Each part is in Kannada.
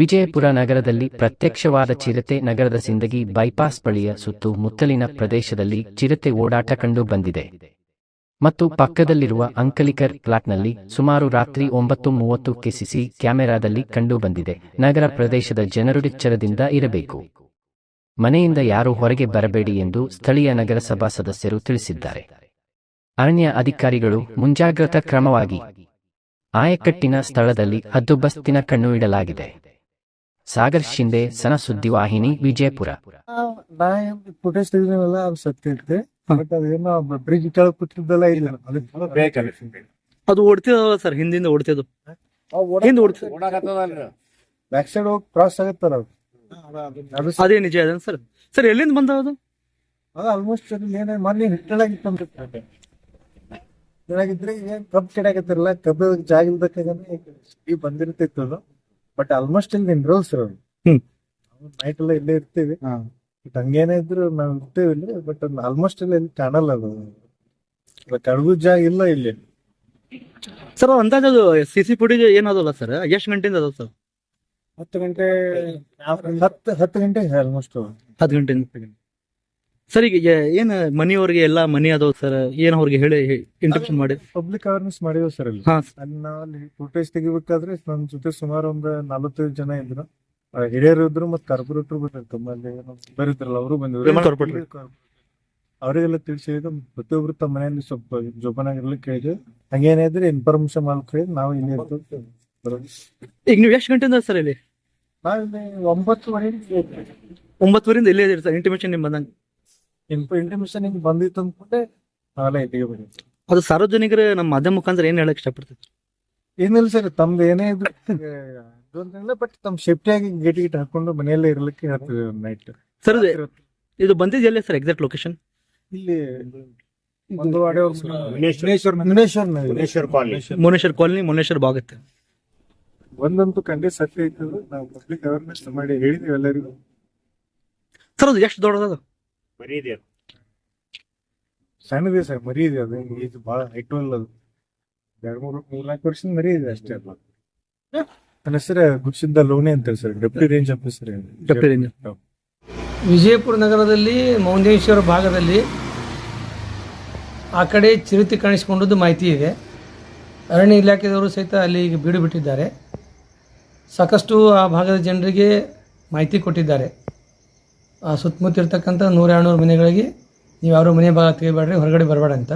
ವಿಜಯಪುರ ನಗರದಲ್ಲಿ ಪ್ರತ್ಯಕ್ಷವಾದ ಚಿರತೆ. ನಗರದ ಸಿಂದಗಿ ಬೈಪಾಸ್ ಬಳಿಯ ಸುತ್ತಮುತ್ತಲಿನ ಪ್ರದೇಶದಲ್ಲಿ ಚಿರತೆ ಓಡಾಟ ಕಂಡು ಬಂದಿದೆ ಮತ್ತು ಪಕ್ಕದಲ್ಲಿರುವ ಅಂಕಲಿಕರ್ ಪ್ಲಾಟ್ನಲ್ಲಿ ಸುಮಾರು ರಾತ್ರಿ 9:30ಕ್ಕೆ ಸಿಸಿ ಕ್ಯಾಮೆರಾದಲ್ಲಿ ಕಂಡು ಬಂದಿದೆ. ನಗರ ಪ್ರದೇಶದ ಜನರು ಎಚ್ಚರದಿಂದ ಇರಬೇಕು, ಮನೆಯಿಂದ ಯಾರೂ ಹೊರಗೆ ಬರಬೇಡಿ ಎಂದು ಸ್ಥಳೀಯ ನಗರಸಭಾ ಸದಸ್ಯರು ತಿಳಿಸಿದ್ದಾರೆ. ಅರಣ್ಯ ಅಧಿಕಾರಿಗಳು ಮುಂಜಾಗ್ರತಾ ಕ್ರಮವಾಗಿ ಆಯಕಟ್ಟಿನ ಸ್ಥಳದಲ್ಲಿ ಹದ್ದುಬಸ್ತಿನ ಕಣ್ಣು ಇಡಲಾಗಿದೆ. ಸಾಗರ್ ಶಿಂದೆ, ಸನ ಸುದ್ದಿವಾಹಿನಿ, ವಿಜಯಪುರ. ಫುಟೇಜ್ ತೆಗೆದಿಲ್ಲ, ಅದು ಸತ್ಯ ಇರುತ್ತೆ. ಬಟ್ ಅದೇನೋ ಬ್ರಿಡ್ಜ್ ಕೆಳಗೆ ಕೂತಿದ್ದಲ್ಲ ಇಲ್ಲ, ಅದು ಓಡ್ತಿದಲ್ಲ ಸರ್, ಹಿಂದಿಂದ ಓಡ್ತಿದ್ದು, ಹಿಂದೆ ಓಡ್ತಿದ್ದು ಬ್ಯಾಕ್ ಸೈಡ್ ಹೋಗಿ ಕ್ರಾಸ್ ಆಗತ್ತಲ್ಲ ಅದು. ಅದೇ ನಿಜ ಅದ ಸರ್. ಸರ್ ಎಲ್ಲಿಂದ ಬಂದ ಅದು? ಅದು ಆಲ್ಮೋಸ್ಟ್ ಏನೇ ಮೊನ್ನೆ ಹಿಟ್ಟಳಾಗಿತ್ತು, ಕೆಳಗಿದ್ರೆ ಕಬ್ಬು ಕೆಡಾಕತ್ತಿರಲ್ಲ, ಕಬ್ಬು ಜಾಗ ಇಲ್ಬೇಕಾದ್ರೆ ಈ ಬಂದಿರ್ತಿತ್ತು ಅದು. ಬಟ್ ಆಲ್ಮೋಸ್ಟ್ ಇಲ್ಲಿ ನಿಂದ್ರಲ್ ಸರ್ ಅದು. ನೈಟ್ ಎಲ್ಲ ಇಲ್ಲೇ ಇರ್ತೀವಿ, ಬಟ್ ಹಂಗೇನೇ ಇದ್ರು ನಾವ್ ಇರ್ತೇವೆ ಇಲ್ಲಿ. ಬಟ್ ಆಲ್ಮೋಸ್ಟ್ ಎಲ್ಲ ಇಲ್ಲಿ ಕಾಣಲ್ಲ ಅದು, ಕಡಗು ಜಾಗ ಇಲ್ಲ ಇಲ್ಲಿ ಸರ್. ಅಂದಾಜು ಸಿಸಿ ಫುಟೇಜ್ ಏನದಲ್ಲ ಸರ್, ಎಷ್ಟು ಗಂಟೆಯಿಂದ ಅದಾವ ಸರ್? 10 ಗಂಟೆ 10 ಗಂಟೆ ಆಲ್ಮೋಸ್ಟ್ 10 ಗಂಟೆಯಿಂದ. ಸರ್ ಈಗ ಏನ್ ಮನಿಯವ್ರಿಗೆ ಎಲ್ಲ ಮನಿ ಅದಾವ ಸರ್, ಏನ್ ಅವ್ರಿಗೆ ಹೇಳಿ ಇಂಟ್ರಕ್ಷನ್ ಮಾಡಿ ಪಬ್ಲಿಕ್ ಅವೇರ್ನೆಸ್ ಮಾಡಿದ್ವಿ ಸರ್ ಅಲ್ಲಿ. ಅಲ್ಲಿ ನಾವಲ್ಲಿ ಫುಟೇಜ್ ತೆಗಿಬೇಕಾದ್ರೆ ನನ್ನ ಜೊತೆ ಸುಮಾರು ಒಂದು 45 ಜನ ಇದ್ರು, ಹಿರಿಯರು ಇದ್ರು ಮತ್ತೆ ಕಾರ್ಪೊರೇಟರ್ ಬಂದಿತ್ತು. ಬರೀತಾರಲ್ಲ ಅವರು ಬಂದಿದ್ರು, ಅವರಿಗೆಲ್ಲ ತಿಳಿಸಿದ್ರು. ಪ್ರತಿಯೊಬ್ರು ತಮ್ಮ ಮನೆಯಲ್ಲಿ ಸ್ವಲ್ಪ ಜೋಪಾನಾಗಿರ್ಲಿಕ್ಕೆ ಕೇಳಿದ್ವಿ. ಹಂಗೇನೇ ಇದ್ರೆ ಇನ್ಫಾರ್ಮೇಶನ್ ಮಾಡ್ಕೊಳ್ಳಿ, ನಾವು ಇಲ್ಲಿ ಇರ್ತೇವೆ. ಈಗ ನೀವು ಎಷ್ಟು ಗಂಟೆಯಿಂದ ಸರ್ ಇಲ್ಲಿ? ನಾವಿಲ್ಲಿ 9:30ರಿಂದ ಇಲ್ಲೇ ಇದ್ದೀರಿ ಸರ್. ಇಂಟಿಮೇಷನ್ ನಿಮ್ ಬಂದಂಗೆ ಇಂಟಿಮೇಷನ್ ಹಿಂಗ್ ಬಂದಿತ್ತು ಅಂದ್ಕೊಂಡೆ ನಾವೆಲ್ಲ ಇಟ್ಟಿಗೆ ಬಂದಿತ್ತು. ಅದು ಸಾರ್ವಜನಿಕರು ನಮ್ಮ ಮಾಧ್ಯಮ ಮುಖಾಂತರ ಏನ್ ಹೇಳಕ್ ಇಷ್ಟಪಡ್ತೀವಿ? ಏನಿಲ್ಲ ಸರ್, ತಮ್ದು ಏನೇ ಇದ್ರು ಅಂತಂದ್ರೆ ಬಟ್ ತಮ್ಮ ಸೇಫ್ಟಿಯಾಗಿ ಗೇಟ್ ಹಾಕೊಂಡು ಮನೆಯಲ್ಲೇ ಇರ್ಲಿಕ್ಕೆ ಹೇಳ್ತೀವಿ ನೈಟ್. ಸರ್ ಇದು ಬಂದಿದ್ದು ಎಲ್ಲಿ ಸರ್ ಎಕ್ಸಾಕ್ಟ್ ಲೊಕೇಶನ್? ಇಲ್ಲಿ ಮುನೇಶ್ವರ್ ಕಾಲನಿ, ಮುನೇಶ್ವರ್ ಬಾಗತ್ತೆ. ಒಂದಂತೂ ಖಂಡಿತ ಸತ್ಯ ಇತ್ತು, ನಾವು ಪಬ್ಲಿಕ್ ಅವೇರ್ನೆಸ್ ಮಾಡಿ ಹೇಳಿದ್ವಿ ಎಲ್ಲರಿಗೂ. ಸರ್ ಅದು ಎಷ್ಟು ದೊಡ್ಡದ? ಸಣ್ಣದೇ ಸರ್, ಮರಿ ಇದೆ. ಅದು ಇದು ಬಹಳ ಹೈಟ್ ಅಲ್ಲ, ಅದು 2-3-4 ವರ್ಷದ ಮರಿ ಇದೆ ಅಷ್ಟೇ. ಅಲ್ಲ, ನನ್ನ ಹೆಸರು ಗುಡ್ಸಿದ್ದ ಲೋಣಿ ಅಂತ sir, deputy range officer. Vijayapura ನಗರದಲ್ಲಿ ಮೌನೇಶ್ವರ ಭಾಗದಲ್ಲಿ ಆ ಕಡೆ ಚಿರತೆ ಕಾಣಿಸಿಕೊಂಡದ್ದು ಮಾಹಿತಿ ಇದೆ. ಅರಣ್ಯ ಇಲಾಖೆದವರು ಸಹಿತ ಅಲ್ಲಿ ಬೀಡು ಬಿಟ್ಟಿದ್ದಾರೆ. ಸಾಕಷ್ಟು ಆ ಭಾಗದ ಜನರಿಗೆ ಮಾಹಿತಿ ಕೊಟ್ಟಿದ್ದಾರೆ. ಆ ಸುತ್ತಮುತ್ತ ಇರ್ತಕ್ಕಂಥ 100-200 ಮನೆಗಳಿಗೆ ನೀವು ಯಾರು ಮನೆ ಭಾಗ ತೆಗಿಬೇಡ್ರಿ, ಹೊರಗಡೆ ಬರಬೇಡ ಅಂತ.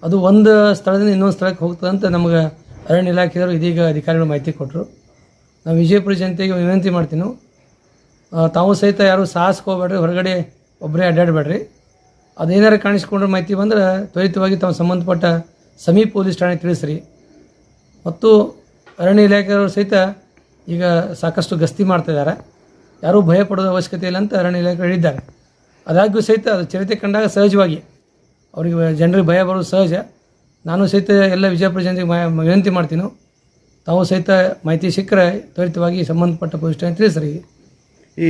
ಅದು ಒಂದು ಸ್ಥಳದಿಂದ ಇನ್ನೊಂದು ಸ್ಥಳಕ್ಕೆ ಹೋಗ್ತದೆ ಅಂತ ನಮಗೆ ಅರಣ್ಯ ಇಲಾಖೆಯವರು ಇದೀಗ ಅಧಿಕಾರಿಗಳು ಮಾಹಿತಿ ಕೊಟ್ಟರು. ನಾವು ವಿಜಯಪುರ ಜನತೆಗೆ ವಿನಂತಿ ಮಾಡ್ತೀನಿ, ತಾವು ಸಹಿತ ಯಾರು ಸಾಹಸಕ್ಕೆ ಹೋಗ್ಬೇಡ್ರಿ, ಹೊರಗಡೆ ಒಬ್ಬರೇ ಅಡ್ಡಾಡಬೇಡ್ರಿ. ಅದೇನಾರು ಕಾಣಿಸ್ಕೊಂಡ್ರೆ ಮಾಹಿತಿ ಬಂದ್ರೆ ತ್ವರಿತವಾಗಿ ತಾವು ಸಂಬಂಧಪಟ್ಟ ಸಮೀಪ ಪೊಲೀಸ್ ಠಾಣೆ ತಿಳಿಸ್ರಿ. ಮತ್ತು ಅರಣ್ಯ ಇಲಾಖೆಯವರು ಸಹಿತ ಈಗ ಸಾಕಷ್ಟು ಗಸ್ತಿ ಮಾಡ್ತಾಯಿದ್ದಾರೆ. ಯಾರೂ ಭಯ ಪಡೋದ ಅವಶ್ಯಕತೆ ಇಲ್ಲ ಅಂತ ಅರಣ್ಯ ಇಲಾಖೆ ಹೇಳಿದ್ದಾರೆ. ಅದಾಗ್ಯೂ ಸಹಿತ ಅದು ಚಿರತೆ ಕಂಡಾಗ ಸಹಜವಾಗಿ ಅವರಿಗೆ ಜನರಿಗೆ ಭಯ ಬರೋದು ಸಹಜ. ನಾನು ಸಹಿತ ಎಲ್ಲ ವಿಜಯಪುರ ಜನತೆಗೆ ವಿನಂತಿ ಮಾಡ್ತೀನಿ, ತಾವು ಸಹಿತ ಮಾಹಿತಿ ಸಿಕ್ಕರೆ ತ್ವರಿತವಾಗಿ ಸಂಬಂಧಪಟ್ಟ ಪೊಲೀಸ್ ಠಾಣೆ ತಿಳಿಸ್ರಿ. ಈ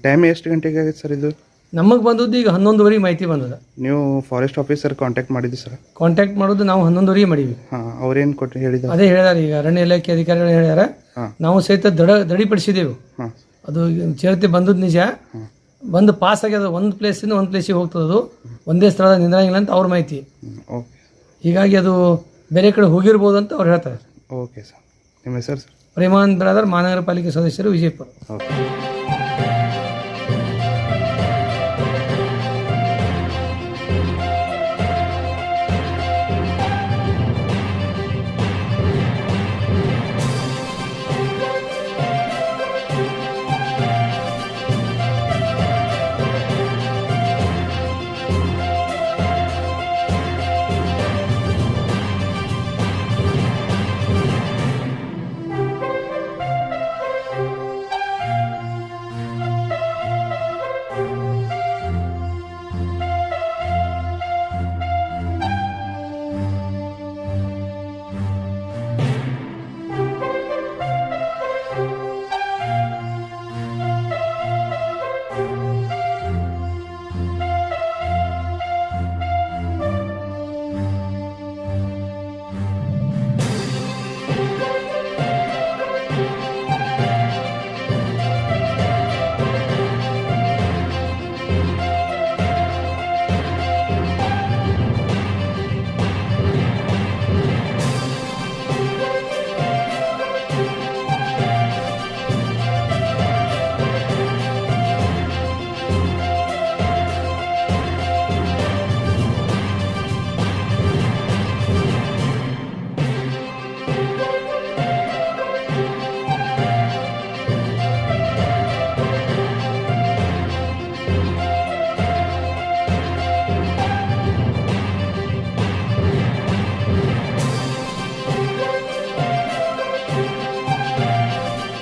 ಟೈಮ್ ಎಷ್ಟು ಗಂಟೆಗೆ ಆಗಿದೆ ಸರ್ ಇದು? ನಮಗೆ ಬಂದದ್ದು ಈಗ 11:30 ಮಾಹಿತಿ ಬಂದದ. ನೀವು ಫಾರೆಸ್ಟ್ ಆಫೀಸರ್ ಕಾಂಟ್ಯಾಕ್ಟ್ ಮಾಡಿದ್ರಿ ಸರ್? ಕಾಂಟ್ಯಾಕ್ಟ್ ಮಾಡೋದು ನಾವು 11:30 ಮಾಡೀವಿ. ಅವ್ರೇನು ಕೊಟ್ಟು ಹೇಳಿದ? ಅದೇ ಹೇಳಿದಾರೆ, ಈಗ ಅರಣ್ಯ ಇಲಾಖೆ ಅಧಿಕಾರಿಗಳು ಹೇಳ್ಯಾರ. ನಾವು ಸಹಿತ ದೃಢಪಡಿಸಿದೆವು. ಅದು ಚಿರತೆ ಬಂದದ್ದು ನಿಜ, ಬಂದು ಪಾಸ್ ಆಗ್ಯದ. ಒಂದು ಪ್ಲೇಸಿಂದ ಒಂದು ಪ್ಲೇಸಿಗೆ ಹೋಗ್ತದದು, ಒಂದೇ ಸ್ಥಳದ ನಿಂದ್ರಂಗಿಲ್ಲ ಅಂತ ಅವ್ರ ಮಾಹಿತಿ. ಹೀಗಾಗಿ ಅದು ಬೇರೆ ಕಡೆ ಹೋಗಿರ್ಬೋದು ಅಂತ ಅವ್ರು ಹೇಳ್ತಾರೆ. Okay sir. ನಿಮ್ಮ ಹೆಸರು ಸರ್? ಪ್ರೇಮಾನಂದ್ ಬ್ರದರ್, ಮಹಾನಗರ ಪಾಲಿಕೆ ಸದಸ್ಯರು, ವಿಜಯಪುರ. ಓಕೆ.